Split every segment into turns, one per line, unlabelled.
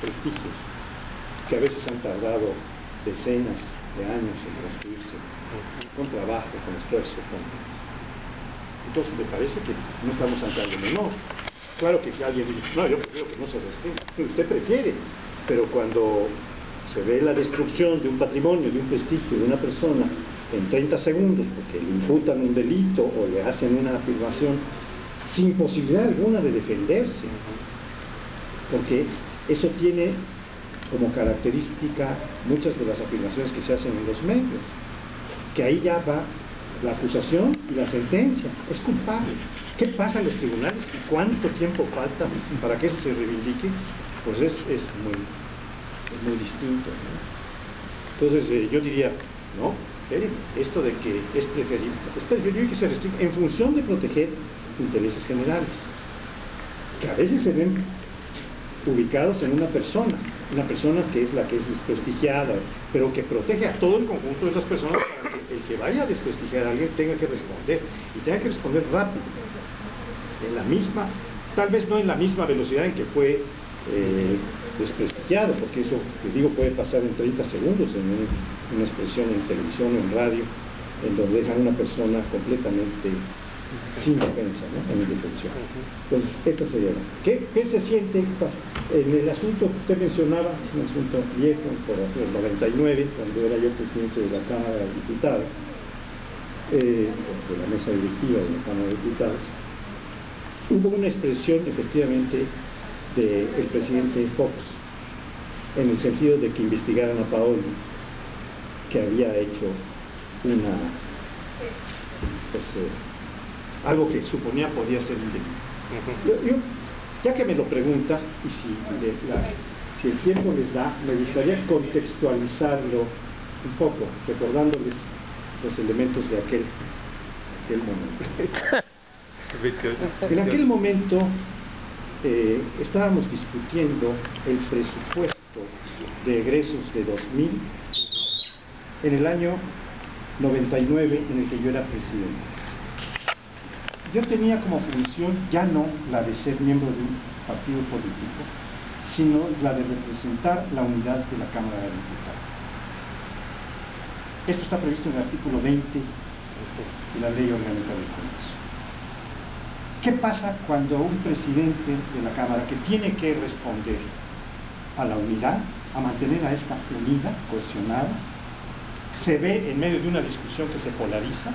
prestigios que a veces han tardado decenas de años en construirse, con trabajo, con esfuerzo. Entonces me parece que no estamos ante algo menor. Claro que alguien dice, no, yo prefiero que no se restrinja. Usted prefiere, pero cuando se ve la destrucción de un patrimonio, de un prestigio de una persona en 30 segundos, porque le imputan un delito o le hacen una afirmación sin posibilidad alguna de defenderse, porque eso tiene como característica muchas de las afirmaciones que se hacen en los medios, que ahí ya va la acusación y la sentencia, es culpable. ¿Qué pasa en los tribunales y cuánto tiempo falta para que eso se reivindique? Pues es muy distinto, ¿no? Entonces yo diría, no, esto de que es preferible que se restrinja en función de proteger intereses generales, que a veces se ven ubicados en una persona que es la que es desprestigiada, pero que protege a todo el conjunto de las personas para que el que vaya a desprestigiar a alguien tenga que responder, y tenga que responder rápido, en la misma, tal vez no en la misma velocidad en que fue desprestigiado, porque eso, les digo, puede pasar en 30 segundos en una expresión en televisión o en radio, en donde dejan a una persona completamente sin defensa, ¿no? En indefensión. Entonces, esta sería ¿qué se siente en el asunto que usted mencionaba? Un asunto viejo, por el 99, cuando era yo presidente de la Cámara de Diputados, de la mesa directiva de la Cámara de Diputados. Hubo una expresión, efectivamente, del presidente Fox, en el sentido de que investigaran a Paoli, que había hecho algo que suponía podía ser indebido. Yo, ya que me lo pregunta, y si el tiempo les da, me gustaría contextualizarlo un poco, recordándoles los elementos de aquel momento. En aquel momento estábamos discutiendo el presupuesto de egresos de 2000 en el año 99, en el que yo era presidente. Yo tenía como función ya no la de ser miembro de un partido político, sino la de representar la unidad de la Cámara de Diputados. Esto está previsto en el artículo 20 de la Ley Orgánica del Congreso. ¿Qué pasa cuando un presidente de la Cámara, que tiene que responder a la unidad, a mantener a esta unida, cohesionada, se ve en medio de una discusión que se polariza,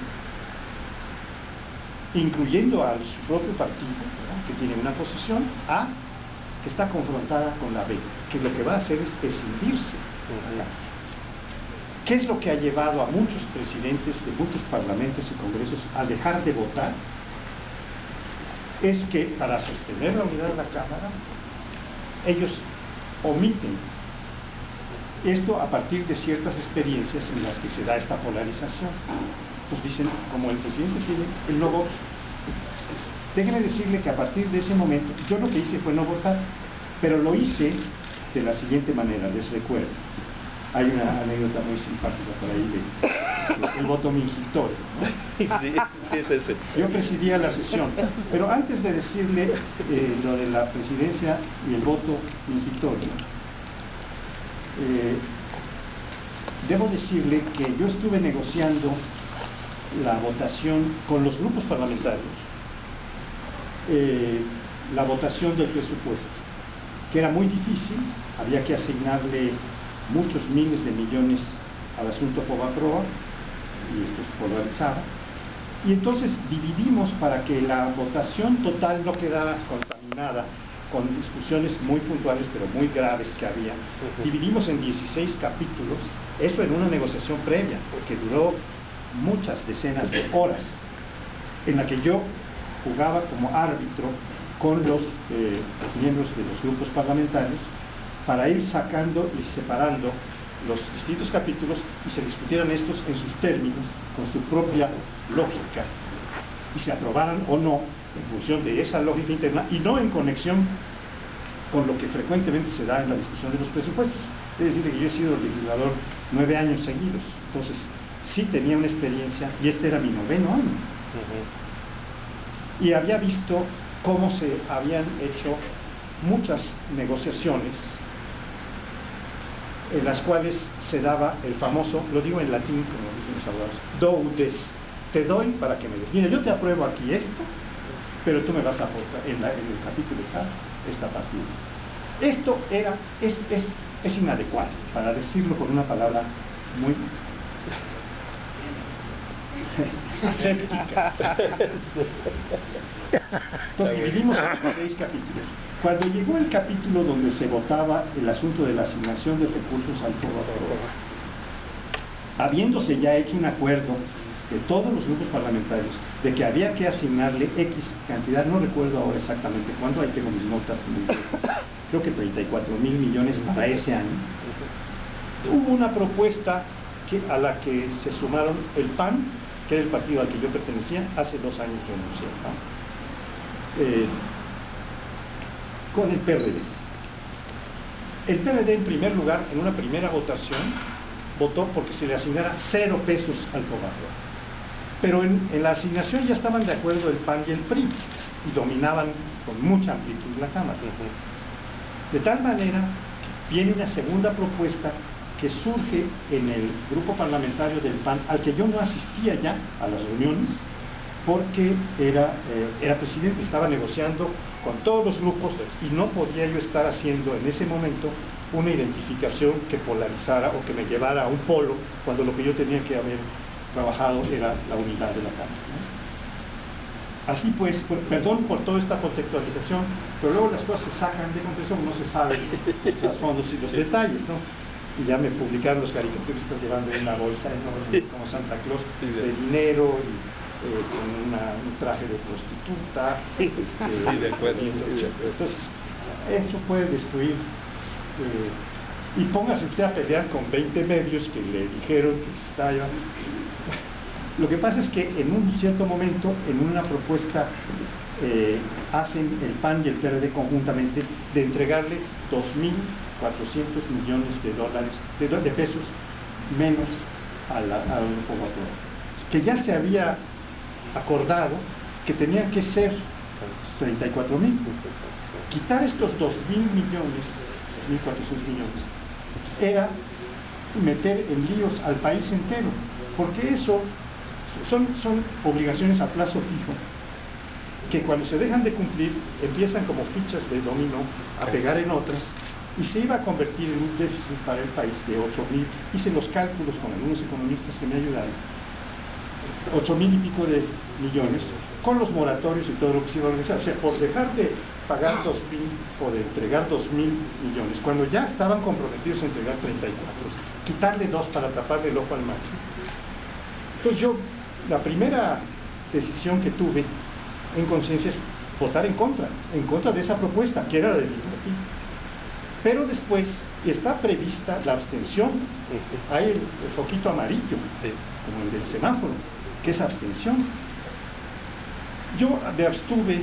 incluyendo a su propio partido, ¿verdad?, que tiene una posición, A, que está confrontada con la B, que lo que va a hacer es escindirse? ¿Qué es lo que ha llevado a muchos presidentes de muchos parlamentos y congresos a dejar de votar? Es que para sostener la unidad de la Cámara, ellos omiten esto a partir de ciertas experiencias en las que se da esta polarización. Pues dicen, como el presidente tiene, él no vota. Déjenme decirle que a partir de ese momento, yo lo que hice fue no votar, pero lo hice de la siguiente manera, les recuerdo. Hay una anécdota muy simpática por ahí de el voto mingitorio, ¿no?
Sí, es ese.
Yo presidía la sesión, pero antes de decirle lo de la presidencia y el voto mingitorio, debo decirle que yo estuve negociando la votación con los grupos parlamentarios, la votación del presupuesto, que era muy difícil, había que asignarle muchos miles de millones al asunto Fobaproa, y esto se polarizaba, y entonces dividimos para que la votación total no quedara contaminada con discusiones muy puntuales pero muy graves que había. Dividimos en 16 capítulos, eso en una negociación previa, que duró muchas decenas de horas, en la que yo jugaba como árbitro con los miembros de los grupos parlamentarios para ir sacando y separando los distintos capítulos y se discutieran estos en sus términos, con su propia lógica, y se aprobaran o no en función de esa lógica interna y no en conexión con lo que frecuentemente se da en la discusión de los presupuestos. Es decir, que yo he sido legislador 9 años seguidos, entonces sí tenía una experiencia, y este era mi 9º año. Y había visto cómo se habían hecho muchas negociaciones en las cuales se daba el famoso, lo digo en latín como dicen los abogados, do des, te doy para que me des. Mira, yo te apruebo aquí esto, pero tú me vas a aportar en el capítulo tal, esta partida. Esto es inadecuado, para decirlo con una palabra muy séptica. Entonces dividimos en 6 capítulos. Cuando llegó el capítulo donde se votaba el asunto de la asignación de recursos al Fobaproa, habiéndose ya hecho un acuerdo de todos los grupos parlamentarios de que había que asignarle X cantidad, no recuerdo ahora exactamente cuánto, ahí tengo mis notas, creo que 34,000 millones para ese año, hubo una propuesta a la que se sumaron el PAN, que era el partido al que yo pertenecía, hace 2 años renuncié, con el PRD. El PRD, en primer lugar, en una primera votación, votó porque se le asignara 0 pesos al Fobaproa. Pero en la asignación ya estaban de acuerdo el PAN y el PRI, y dominaban con mucha amplitud la Cámara. De tal manera que viene una segunda propuesta que surge en el grupo parlamentario del PAN, al que yo no asistía ya a las reuniones, porque era presidente, estaba negociando con todos los grupos y no podía yo estar haciendo en ese momento una identificación que polarizara o que me llevara a un polo, cuando lo que yo tenía que haber trabajado era la unidad de la Cámara, ¿no? Así pues, perdón por toda esta contextualización, pero luego las cosas se sacan de contexto, no se saben los trasfondos y los detalles, ¿no? Y ya me publicaron los caricaturistas llevando una bolsa enorme como Santa Claus de dinero y con un traje de prostituta,
de acuerdo.
Entonces eso puede destruir, y póngase usted a pelear con 20 medios que le dijeron que se está llevando. Lo que pasa es que en un cierto momento, en una propuesta, hacen el PAN y el PRD conjuntamente de entregarle 2.400 millones de dólares, de pesos menos a la Fobaproa, que ya se había acordado que tenían que ser 34,000. Quitar estos 2.000 millones, 2.400 millones, era meter en líos al país entero, porque eso son obligaciones a plazo fijo, que cuando se dejan de cumplir empiezan como fichas de dominó a pegar en otras, y se iba a convertir en un déficit para el país de 8.000, hice los cálculos con algunos economistas que me ayudaron, 8.000 y pico de millones, con los moratorios y todo lo que se iba a organizar. O sea, por dejar de pagar 2.000 o de entregar 2.000 millones, cuando ya estaban comprometidos a entregar 34, quitarle 2 para taparle el ojo al macho. Entonces yo, la primera decisión que tuve en conciencia es votar en contra de esa propuesta, que era la del partido. Pero después está prevista la abstención. Hay el foquito amarillo, como el del semáforo, que es abstención. Yo me abstuve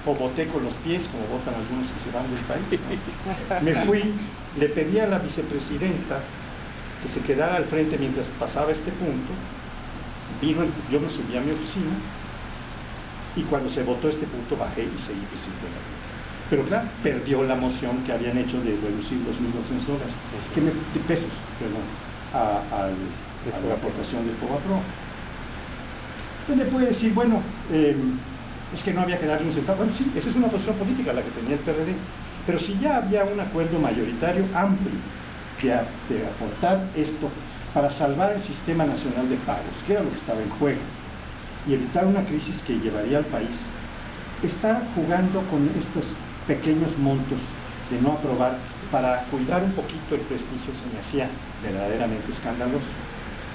o voté con los pies, como votan algunos que se van del país, ¿no? Me fui, le pedí a la vicepresidenta que se quedara al frente mientras pasaba este punto. Yo me subí a mi oficina y cuando se votó este punto bajé y seguí presidente. Pero claro, perdió la moción que habían hecho de reducir los $1.200 pesos, perdón, a la aportación del Fobaproa. Usted me puede decir, bueno, es que no había que darle un centavo. Bueno, sí, esa es una posición política la que tenía el PRD, pero si ya había un acuerdo mayoritario amplio de aportar esto para salvar el sistema nacional de pagos, que era lo que estaba en juego, y evitar una crisis que llevaría al país, está jugando con estos pequeños montos de no aprobar para cuidar un poquito el prestigio, se me hacía verdaderamente escandaloso.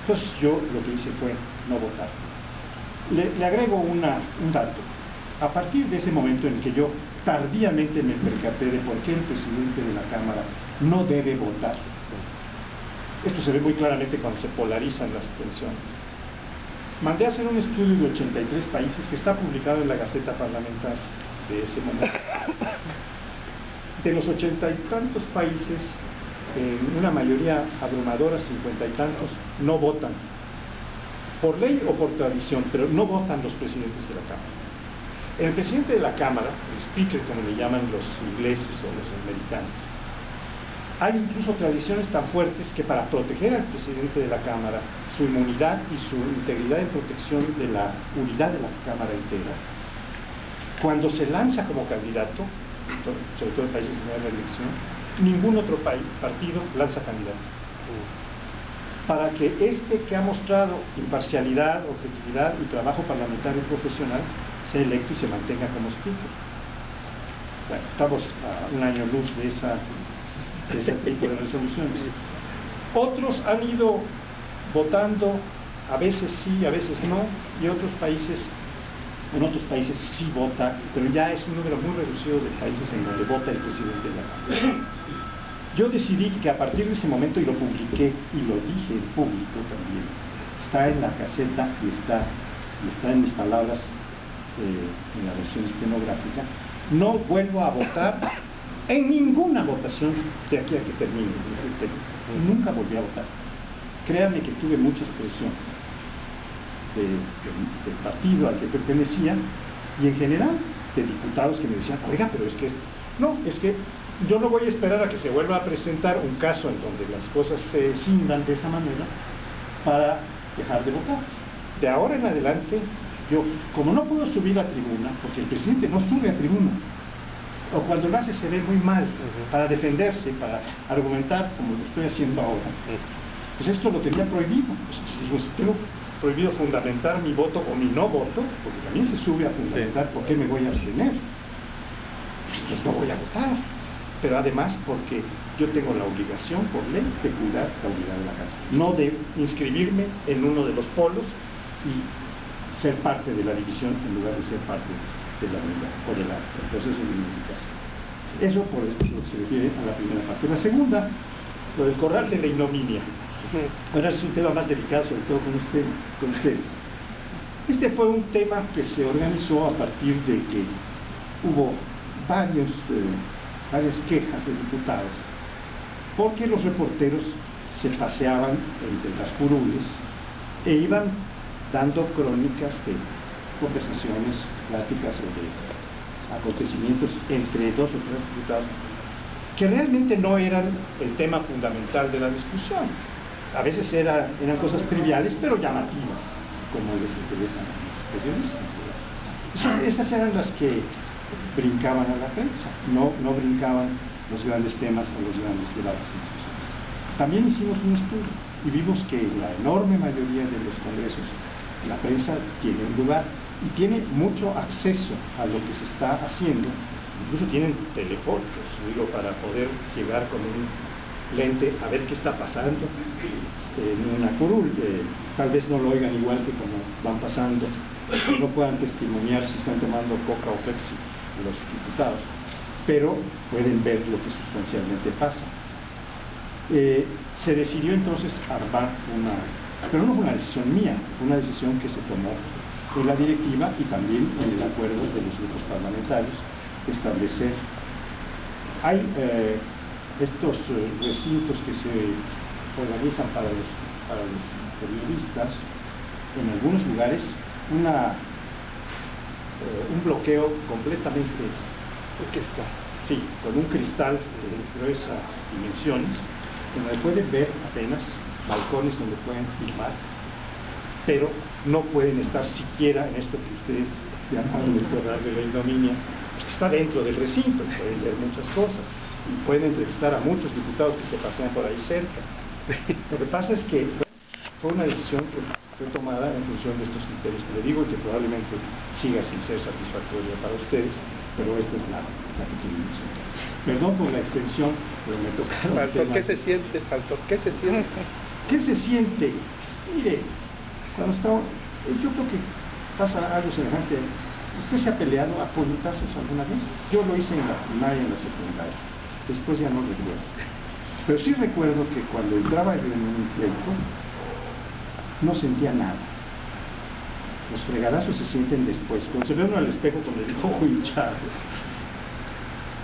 Entonces yo lo que hice fue no votar. Le agrego un dato. A partir de ese momento en el que yo tardíamente me percaté de por qué el presidente de la Cámara no debe votar, esto se ve muy claramente cuando se polarizan las tensiones, mandé a hacer un estudio de 83 países que está publicado en la Gaceta Parlamentaria de ese momento. De los 80 y tantos países, una mayoría abrumadora, 50 y tantos, no votan, por ley o por tradición, pero no votan los presidentes de la Cámara. El presidente de la Cámara, el speaker, como le llaman los ingleses o los americanos, hay incluso tradiciones tan fuertes que para proteger al presidente de la Cámara, su inmunidad y su integridad en protección de la unidad de la Cámara entera, cuando se lanza como candidato, sobre todo en países que no hay elección, ningún otro partido lanza candidato. Para que que ha mostrado imparcialidad, objetividad y trabajo parlamentario profesional sea electo y se mantenga como speaker. Bueno, estamos a un año luz de ese tipo de resoluciones. Otros han ido votando, a veces sí, a veces no, y en otros países sí vota, pero ya es un número muy reducido de países en donde vota el presidente de la Cámara. Yo decidí que a partir de ese momento, y lo publiqué y lo dije en público también, está en la caseta y está en mis palabras en la versión estenográfica, no vuelvo a votar en ninguna votación de aquí a que termine. Nunca volví a votar. Créanme que tuve muchas presiones del partido al que pertenecía y en general de diputados que me decían, oiga, pero es que no, es que yo no voy a esperar a que se vuelva a presentar un caso en donde las cosas se cindan de esa manera para dejar de votar. De ahora en adelante, yo, como no puedo subir a tribuna, porque el presidente no sube a tribuna, o cuando lo hace se ve muy mal, para defenderse, para argumentar, como lo estoy haciendo ahora, pues esto lo tenía prohibido. Pues, digo, si tengo prohibido fundamentar mi voto o mi no voto, porque también se sube a fundamentar por qué me voy a abstener, pues no voy a votar. Pero además porque yo tengo la obligación por ley de cuidar la unidad de la Cámara, no de inscribirme en uno de los polos y ser parte de la división en lugar de ser parte de la unidad o del proceso de unificación. Eso por esto es lo que se refiere a la primera parte. La segunda, lo del corral de la ignominia. Bueno, es un tema más delicado, sobre todo con ustedes. Este fue un tema que se organizó a partir de que hubo varias quejas de diputados, porque los reporteros se paseaban entre las curules e iban dando crónicas de conversaciones, pláticas o de acontecimientos entre dos o tres diputados que realmente no eran el tema fundamental de la discusión. A veces eran cosas triviales pero llamativas, como les interesan a los periodistas. Esas eran las que brincaban a la prensa, no brincaban los grandes temas o los grandes debates y discusiones. También hicimos un estudio y vimos que en la enorme mayoría de los congresos la prensa tiene un lugar y tiene mucho acceso a lo que se está haciendo, incluso tienen telefónicos, digo, para poder llegar con un lente a ver qué está pasando en una curul. Tal vez no lo oigan igual que como van pasando, no puedan testimoniar si están tomando Coca o Pepsi los diputados, pero pueden ver lo que sustancialmente pasa. Se decidió entonces armar pero no fue una decisión mía, fue una decisión que se tomó en la directiva y también en el acuerdo de los grupos parlamentarios, establecer. Hay estos recintos que se organizan para los periodistas, en algunos lugares, un bloqueo completamente orquestal, sí, con un cristal de gruesas dimensiones, donde pueden ver apenas balcones donde pueden filmar, pero no pueden estar siquiera en esto que ustedes llaman el corral de la ignominia, pues que está dentro del recinto, pueden ver muchas cosas y pueden entrevistar a muchos diputados que se pasean por ahí cerca. Lo que pasa es que fue una decisión que fue tomada en función de estos criterios que le digo y que probablemente siga sin ser satisfactoria para ustedes, pero esta es la que tuvimos. Perdón por la extensión, pero me tocaron.
Faltó, ¿qué se siente? Faltó, ¿qué se siente?
¿Qué se siente? Mire, cuando está, yo creo que pasa algo semejante. ¿Usted se ha peleado a puñetazos alguna vez? Yo lo hice en la primaria y en la secundaria. Después ya no recuerdo. Pero sí recuerdo que cuando entraba yo en un pleito, no sentía nada. Los fregadazos se sienten después. Cuando se ve uno al espejo con el ojo hinchado,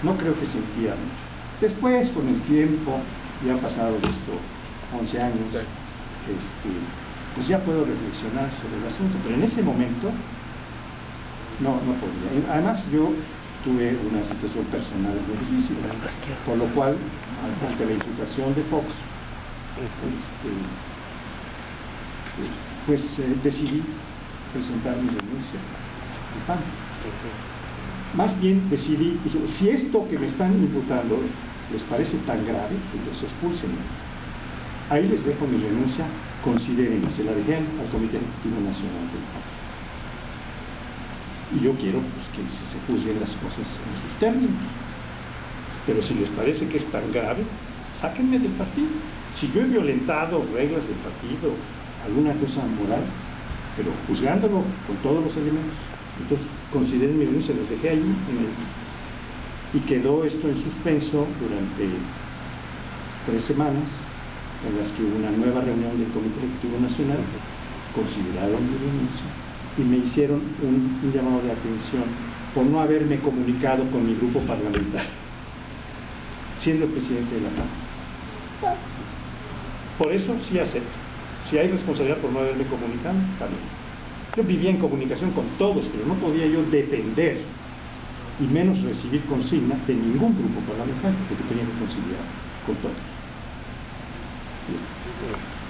no creo que sentía mucho. Después, con el tiempo, ya han pasado esto 11 años, pues ya puedo reflexionar sobre el asunto, pero en ese momento no podía. Además, yo tuve una situación personal muy difícil, por lo cual, ante la imputación de Fox, decidí presentar mi renuncia al PAN. Más bien decidí, dije, si esto que me están imputando les parece tan grave, pues expúlsenme. Ahí les dejo mi renuncia, considérenla, se la dejé al Comité Ejecutivo Nacional del PAN. Y yo quiero pues, que se juzguen las cosas en sus términos. Pero si les parece que es tan grave, sáquenme del partido. Si yo he violentado reglas del partido, alguna cosa moral, pero juzgándolo con todos los elementos, entonces consideren mi renuncia, les dejé ahí y quedó esto en suspenso durante 3 semanas, en las que hubo una nueva reunión del Comité Ejecutivo Nacional, consideraron mi renuncia y me hicieron un llamado de atención por no haberme comunicado con mi grupo parlamentario, siendo el presidente de la Cámara. Por eso sí acepto. Si hay responsabilidad por no haberme comunicado, también. Yo vivía en comunicación con todos, pero no podía yo depender y menos recibir consigna de ningún grupo parlamentario, porque tenía que conciliar con todos. Bien.